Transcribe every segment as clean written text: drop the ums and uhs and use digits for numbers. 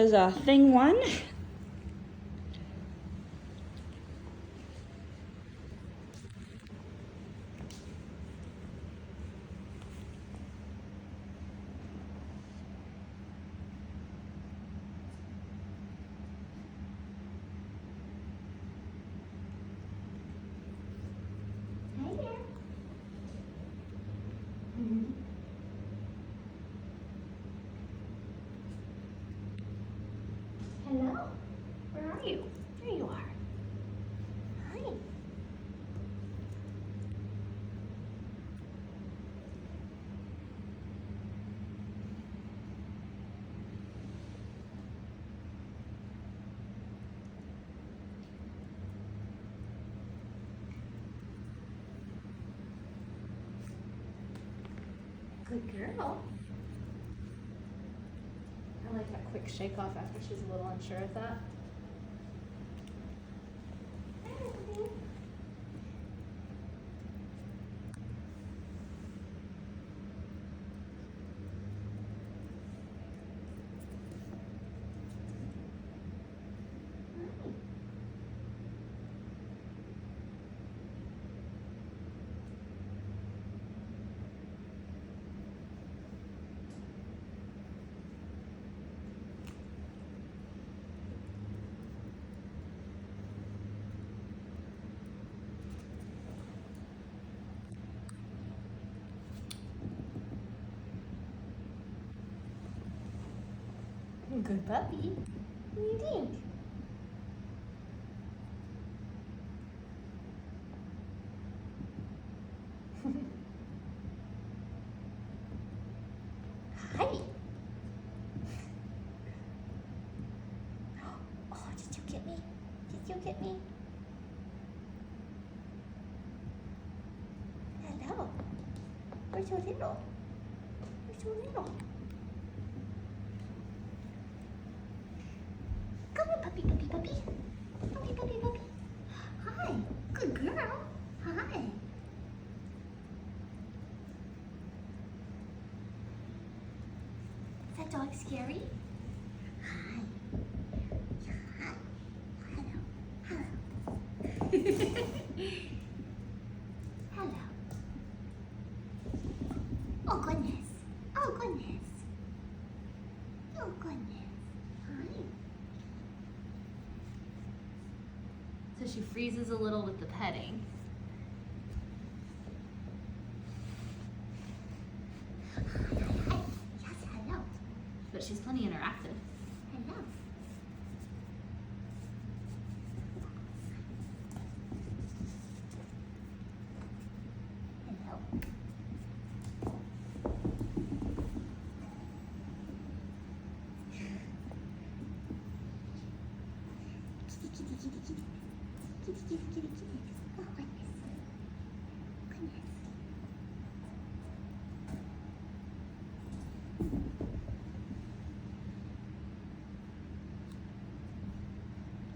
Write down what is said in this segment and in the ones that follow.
Is thing one. Hi there. Hello. Where are you? There you are. Hi. Good girl. I like that quick shake off after she's a little unsure of that. Good puppy. What do you think? Hi. Oh, did you get me? Did you get me? Hello. You're so little. You're so little. Come here, puppy, puppy, puppy. Puppy, puppy, puppy. Hi. Good girl. Hi. Is that dog scary? Hi. Hi. Hello. Hello. Hello. Oh, goodness. Oh, goodness. Oh, goodness. Hi. So she freezes a little with the petting. Hi, hi, hi. Yes, hello. But she's plenty interactive. Hello. Hello. Kitty, kitty, kitty, kitty. Kitty, kitty, kitty, kitty. Oh, goodness. Goodness.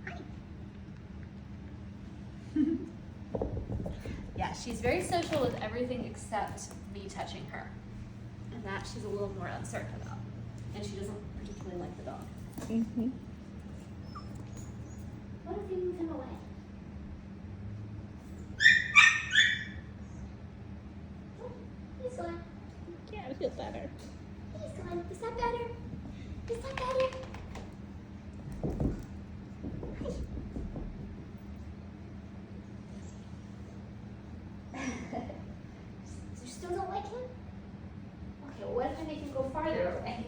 Hi. Yeah, she's very social with everything except me touching her. And that she's a little more uncertain about. And she doesn't particularly like the dog. Mm-hmm. What if we move him away? Oh, he's gone. Yeah, I feel better. He's gone. Is that better? Is that better? Hi. You still don't like him? Okay, well, what if I make him go farther away?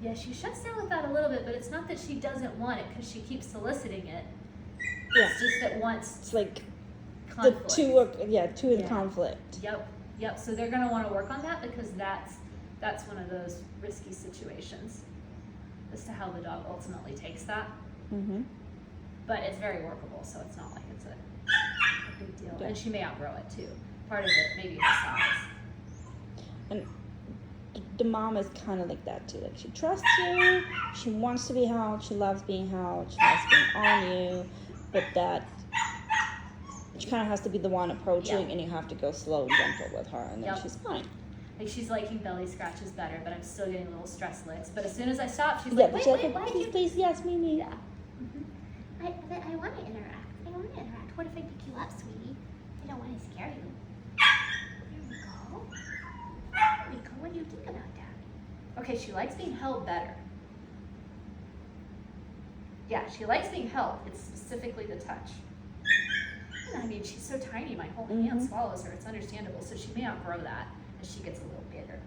Yeah, she shuts down with that a little bit, but it's not that she doesn't want it because she keeps soliciting it. Yeah. It's just that once It's like conflict. the two are two in Yeah. conflict. Yep. So they're gonna want to work on that because that's one of those risky situations as to how the dog ultimately takes that. Mm-hmm. But it's very workable, so it's not like it's a big deal. Yeah. And she may outgrow it too. Part of it maybe the size. And the mom is kind of like that too. Like she trusts you, she wants to be held, she loves being held, she loves being on you, but that she kind of has to be the one approaching, Yeah. and you have to go slow and gentle with her, and then Yep. she's fine. Like she's liking belly scratches better, but I'm still getting little stress licks. But as soon as I stop, she's Yeah, like, but wait, she's like, why did please, you? please, yes, Mimi. Yeah. But I want to interact. I want to interact. What if I pick you up, sweetie? I don't want to scare you. There we go. There we go. What do you think about that? Okay, she likes being held better. Yeah, she likes being held. It's specifically the touch. And I mean, she's so tiny, my whole hand Mhm. swallows her. It's understandable, so she may outgrow that as she gets a little bigger.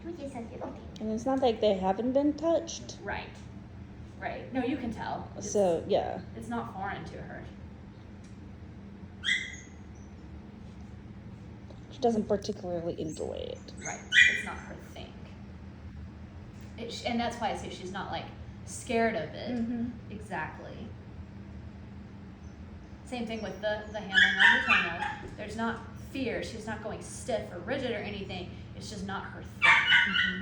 Do just a little thing. And it's not like they haven't been touched, Right. No, you can tell. so yeah. It's not foreign to her. She doesn't particularly enjoy it. Right. It's not her thing. And that's why I say she's not like scared of it. Mm-hmm. Exactly. Same thing with the handling on the toenail. There's not fear. She's not going stiff or rigid or anything. It's just not her thing. Mm-hmm.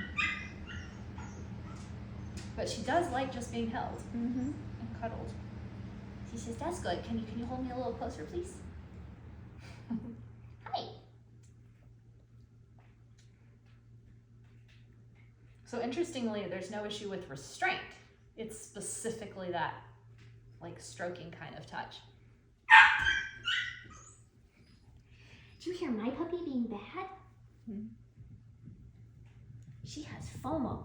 But she does like just being held Mm-hmm. and cuddled. She says, "That's good. Can you hold me a little closer, please?" Hi. So interestingly, there's no issue with restraint. It's specifically that like stroking kind of touch. Did you hear my puppy being bad? Hmm. She has FOMO.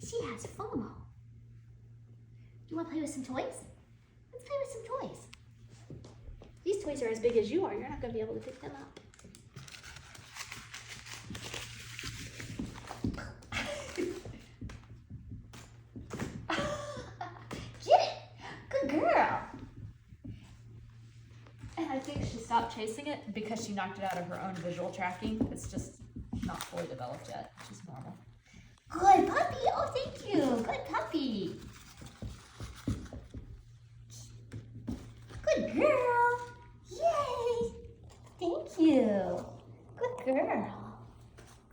She has FOMO. You want to play with some toys? Let's play with some toys. These toys are as big as you are. You're not going to be able to pick them up. Get it! Good girl. And I think she stopped chasing it because she knocked it out of her own visual tracking. It's just not fully developed yet, which is normal. Good puppy. Oh, thank you. Good puppy. Good girl. Yay. Thank you. Good girl.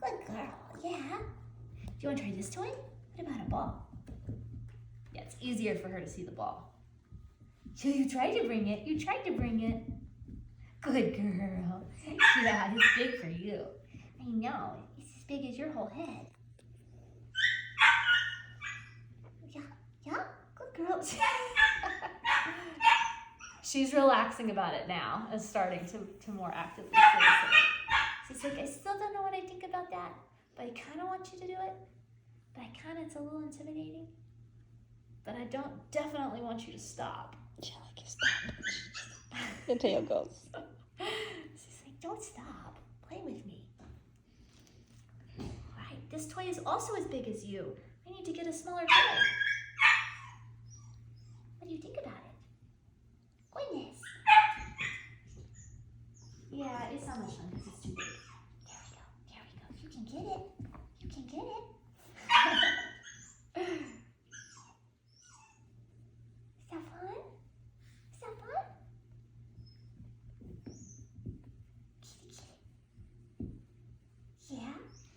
Good girl. Yeah. Do you want to try this toy? What about a ball? Yeah, it's easier for her to see the ball. So you tried to bring it. You tried to bring it. Good girl. Yeah, it's big for you. I know. It's as big as your whole head. Yeah. Yeah. Good girl. She's relaxing about it now and starting to more actively solicit it. She's like, I still don't know what I think about that, but I kind of want you to do it. But it's a little intimidating. But I don't definitely want you to stop. Yeah, like you stop. The tail goes. She's like, don't stop. Play with me. Right. This toy is also as big as you. I need to get a smaller toy. What do you think about it? Goodness. Yeah, it's not much fun because it's too big. There we go. There we go. You can get it. You can get it. Is that fun? Is that fun? Yeah.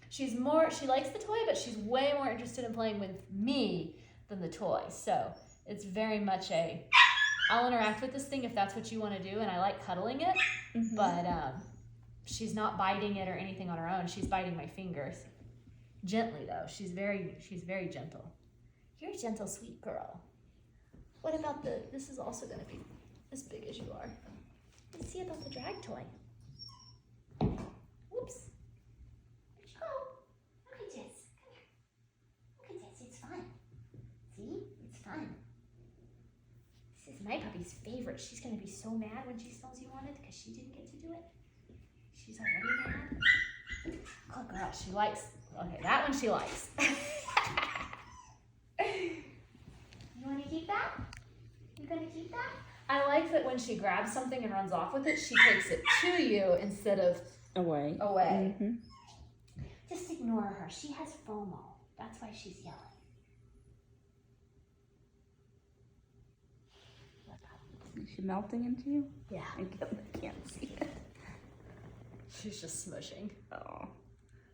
She likes the toy, but she's way more interested in playing with me than the toy. So it's very much I'll interact with this thing if that's what you want to do, and I like cuddling it, Mm-hmm. but she's not biting it or anything on her own. She's biting my fingers. Gently though. She's very gentle. You're a gentle, sweet girl. What about this is also gonna be as big as you are. Let's see about the drag toy. Whoops. Where'd you go? Look at this. Come here. Look at this. It's fun. See? It's fun. This is my puppy's favorite. She's going to be so mad when she smells you on it because she didn't get to do it. She's already mad. Good girl, she likes, okay, that one she likes. gonna keep that? I like that when she grabs something and runs off with it, she takes it to you instead of Away. away. Mm-hmm. Just ignore her. She has FOMO. That's why she's yelling. Is she melting into you? Yeah. I can't see it. She's just smushing. Oh.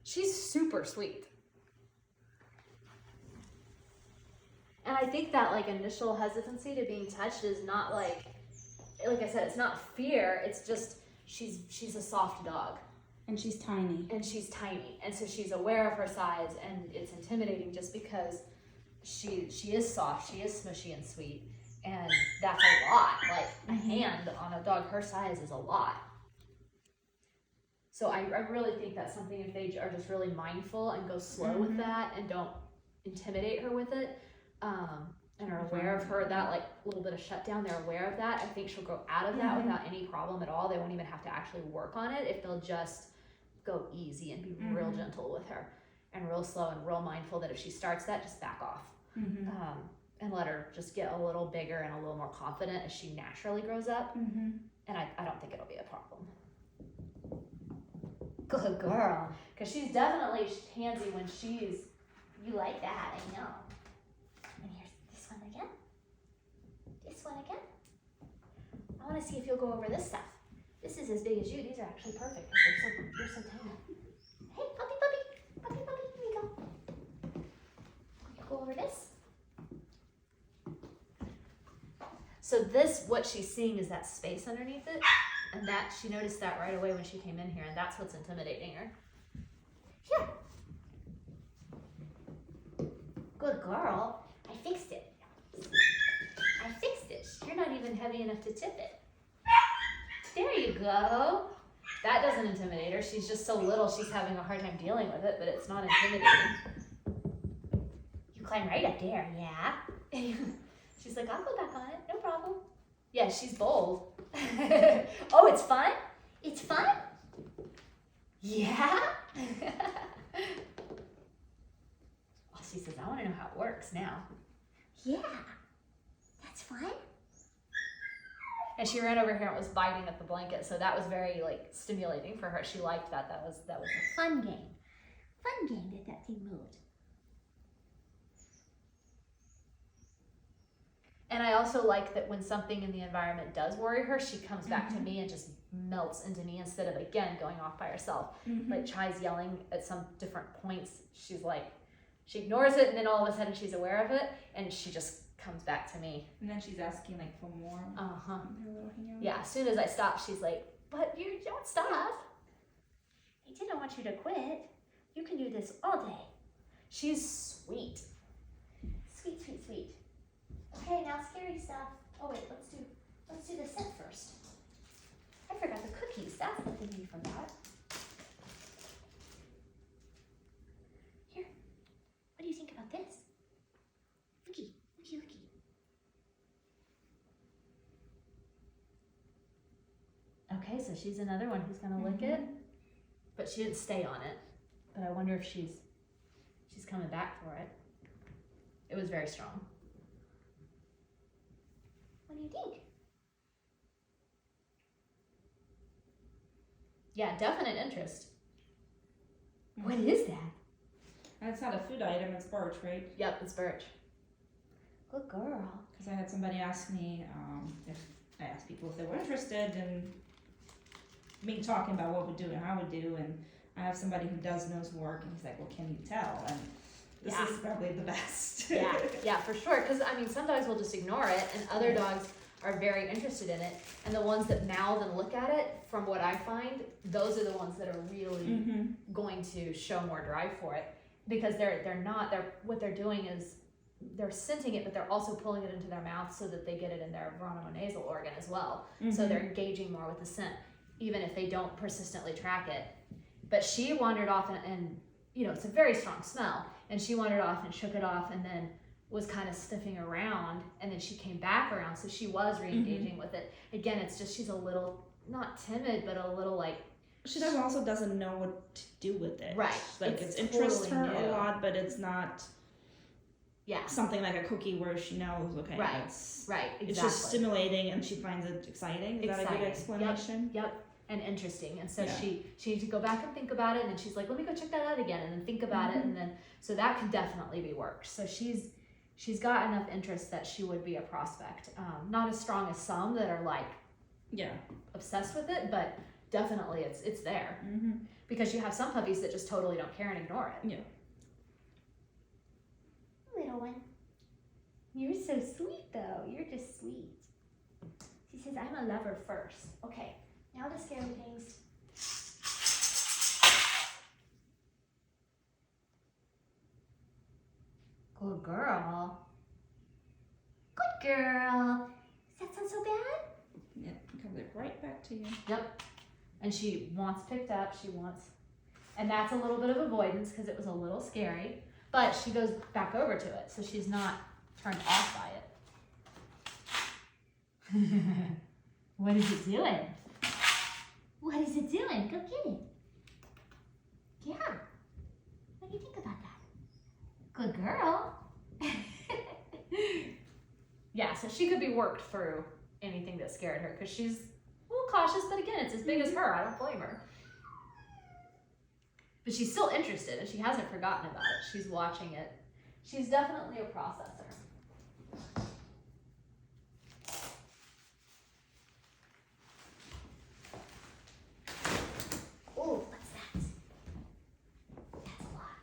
She's super sweet. And I think that like initial hesitancy to being touched is not like I said, it's not fear. It's just she's a soft dog. And she's tiny. And she's tiny. And so she's aware of her size, and it's intimidating just because she is soft, she is smushy and sweet. And that's a lot. Like a hand on a dog her size is a lot. So I really think that's something if they are just really mindful and go slow with that and don't intimidate her with it, and are aware of her, that like little bit of shutdown, they're aware of that. I think she'll grow out of that without any problem at all. They won't even have to actually work on it if they'll just go easy and be real gentle with her and real slow and real mindful that if she starts that, just back off. And let her just get a little bigger and a little more confident as she naturally grows up. And I don't think it'll be a problem. Good girl. Because she's definitely handsy when she's... You like that, I know. And here's this one again. This one again. I want to see if you'll go over this stuff. This is as big as you. These are actually perfect because you're so tiny. Hey, puppy, puppy. Puppy, puppy. Here we go. Go over this. So this, what she's seeing is that space underneath it. And that, she noticed that right away when she came in here. And that's what's intimidating her. Here. Good girl. I fixed it. I fixed it. You're not even heavy enough to tip it. There you go. That doesn't intimidate her. She's just so little, she's having a hard time dealing with it, but it's not intimidating. You climb right up there, yeah? She's like, I'll go back on it, no problem. Yeah, she's bold. Oh, it's fun? It's fun? Yeah? Well, she says, I want to know how it works now. Yeah. That's fun. And she ran over here and was biting at the blanket, so that was very like stimulating for her. She liked that. That was a Fun game. Fun game that thing moved. And I also like that when something in the environment does worry her, she comes back to me and just melts into me instead of, again, going off by herself. Like Chai's yelling at some different points. She's like, she ignores it, and then all of a sudden she's aware of it, and she just comes back to me. And then she's asking like for more. Uh-huh. Her little hand. Yeah, as soon as I stop, she's like, but you don't stop. I didn't want you to quit. You can do this all day. She's sweet. Sweet, sweet, sweet. Okay, now scary stuff. Oh wait, let's do the set first. I forgot the cookies. That's what they need from that. Here. What do you think about this? Looky, looky, looky. Okay, so she's another one who's gonna lick it, but she didn't stay on it. But I wonder if she's coming back for it. It was very strong. What do you think? Yeah, definite interest. What is that? And it's not a food item, it's birch, right? Yep, it's birch. Good girl. Because I had somebody ask me if I asked people if they were interested in me talking about what we do and how we do, and I have somebody who does knows work, and he's like, well, can you tell? And this Yeah. is probably the best. Yeah, for sure. Because I mean, some dogs will just ignore it, and other dogs are very interested in it. And the ones that mouth and look at it, from what I find, those are the ones that are really going to show more drive for it, because what they're doing is they're scenting it, but they're also pulling it into their mouth so that they get it in their rhodomonasal organ as well. So they're engaging more with the scent, even if they don't persistently track it. But she wandered off and you know, it's a very strong smell, and she wandered off and shook it off, and then was kind of sniffing around, and then she came back around, so she was re-engaging with it. Again, it's just she's a little, not timid, but a little like... She also doesn't know what to do with it. Right. Like It's it interests totally her new. a lot, but it's not, Yeah. something like a cookie where she knows, okay, Right. it's Right. Exactly. it's just stimulating and she finds it exciting. Is that a good explanation? Yep. And interesting. And so Yeah. she needs to go back and think about it, and then she's like, let me go check that out again, and then think about it, and then so that could definitely be worked. So she's got enough interest that she would be a prospect. Not as strong as some that are like Yeah. obsessed with it, but definitely it's there. Mm-hmm. Because you have some puppies that just totally don't care and ignore it. Yeah. Little one. You're so sweet, though. You're just sweet. She says, I'm a lover first. Okay, now the scary things. Good girl. Good girl. Does that sound so bad? Yeah. It comes right back to you. Yep. And she wants picked up. And that's a little bit of avoidance because it was a little scary. But she goes back over to it, so she's not turned off by it. What is it doing? What is it doing? Go get it. Yeah. What do you think about that? Good girl. Yeah, so she could be worked through anything that scared her because she's a little cautious, but again, it's as big as her. I don't blame her. But she's still interested and she hasn't forgotten about it. She's watching it. She's definitely a processor. Oh, what's that? That's a lot.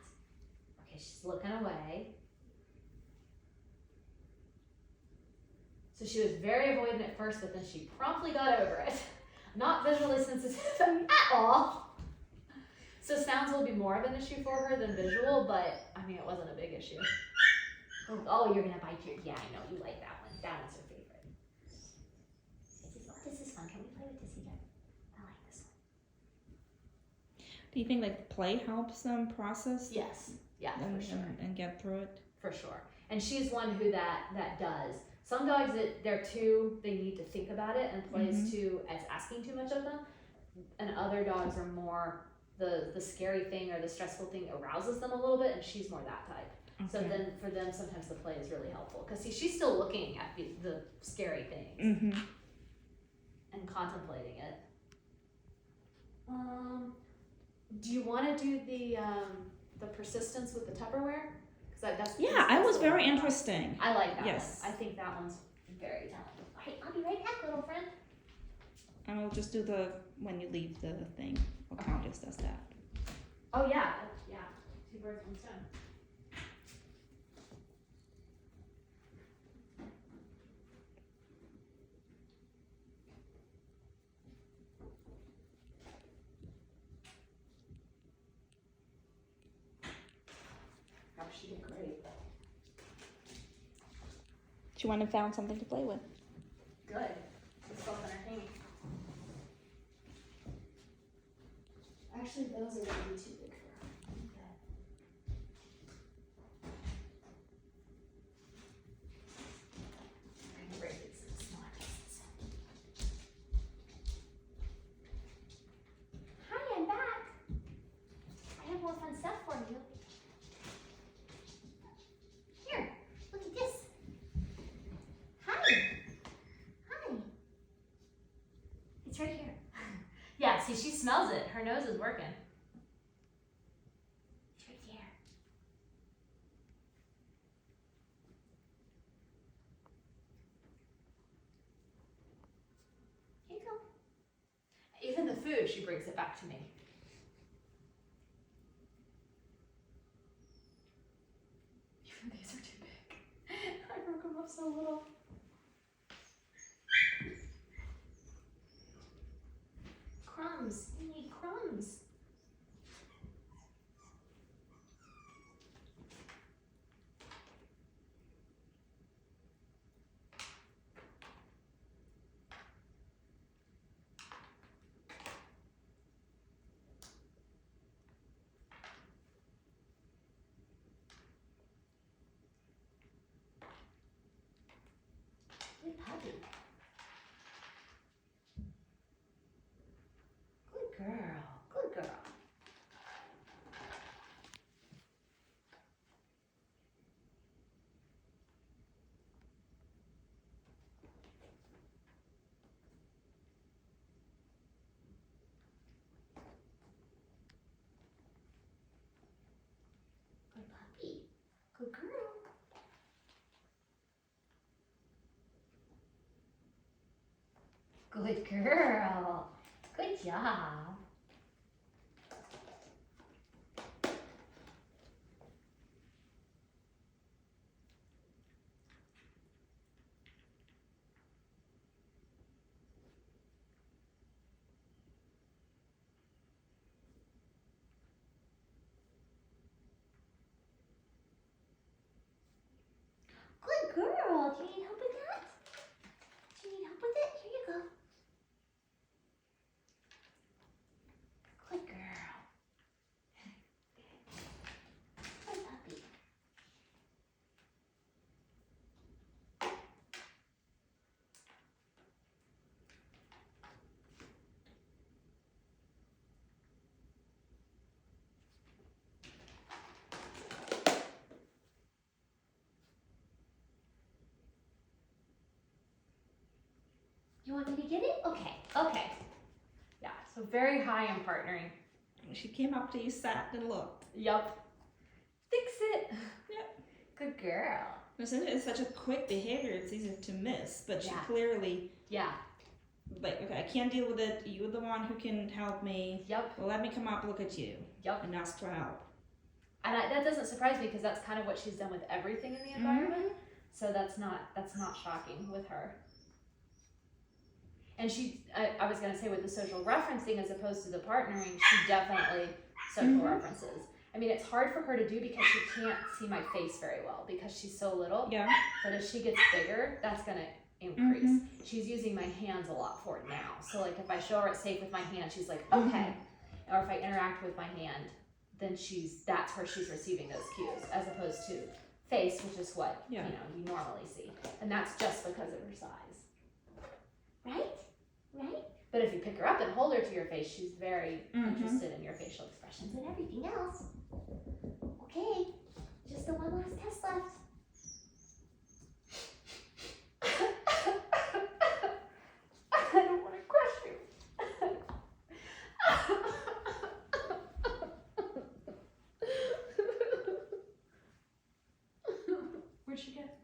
Okay, she's looking away. So she was very avoidant at first, but then she promptly got over it. Not visually sensitive at all. So sounds will be more of an issue for her than visual, but I mean, it wasn't a big issue. Oh, you're gonna bite your. Yeah, I know you like that one. That one's your favorite. This is fun. Can we play with this again? I like this one. Do you think like play helps them process Yes, yeah, and, for sure. and get through it? For sure. And she's one who that does. Some dogs they need to think about it and plays too as asking too much of them. And other dogs are more the scary thing or the stressful thing arouses them a little bit, and she's more that type. Okay. So then for them sometimes the play is really helpful. Because see, she's still looking at the scary things Mm-hmm. and contemplating it. Do you want to do the persistence with the Tupperware? That's I was the very one. interesting. I like that Yes. one. I think that one's very telling. Hey, I'll be right back, little friend. And we'll just do when you leave the thing. Or Countess does that. Oh yeah, yeah. 2 birds, 1 stone. Oh, she did great. She went and found something to play with. Good. It's both entertaining. Actually, those are gonna be too big for her. Okay. I'm gonna break it into smaller pieces. Hi, I'm back. I have more fun stuff for you. Here, look at this. Hi. Hi. It's right here. Yeah, see, she smells it. Her nose is working. It's right there. Here you go. Even the food, she brings it back to me. Even these are too big. I broke them up so little. Crumbs. You need crumbs. Good puppy. Good girl. Good girl. Good girl. Good job. Good girl. Do you need help with that? Do you need help with it? Here you go. Good girl. Good puppy. You want me to get it? Okay. Okay. Yeah, so very high in partnering. She came up to you, sat, and looked. Yup. Fix it. Yep. Good girl. Listen, it's such a quick behavior, it's easy to miss, but she Yeah. clearly, Yeah. like, okay, I can't deal with it. You're the one who can help me. Yup. Well, let me come up, look at you, Yup. and ask for help. And that doesn't surprise me because that's kind of what she's done with everything in the environment. So that's not shocking with her. And I was gonna say with the social referencing as opposed to the partnering, she definitely social references. I mean, it's hard for her to do because she can't see my face very well because she's so little. Yeah. But as she gets bigger, that's gonna increase. She's using my hands a lot for it now. So like if I show her it's safe with my hand, she's like, okay. Or if I interact with my hand, then that's where she's receiving those cues, as opposed to face, which is what you normally see. And that's just because of her size. Right? Right? But if you pick her up and hold her to your face, she's very interested in your facial expressions and everything else. Okay. Just the one last test left. I don't want to crush you. Where'd she get?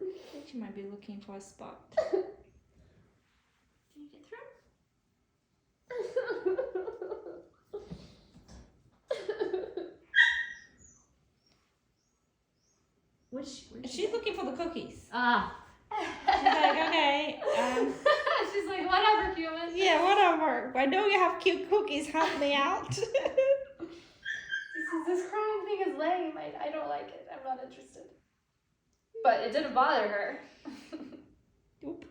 I think she might be looking for a spot. Can you get through? She's looking for the cookies. Ah. She's like, okay, She's like, whatever, human. yeah, whatever. I know you have cute cookies. Help me out. She says, this crying thing is lame. I don't like it. I'm not interested. But it didn't bother her. Oop.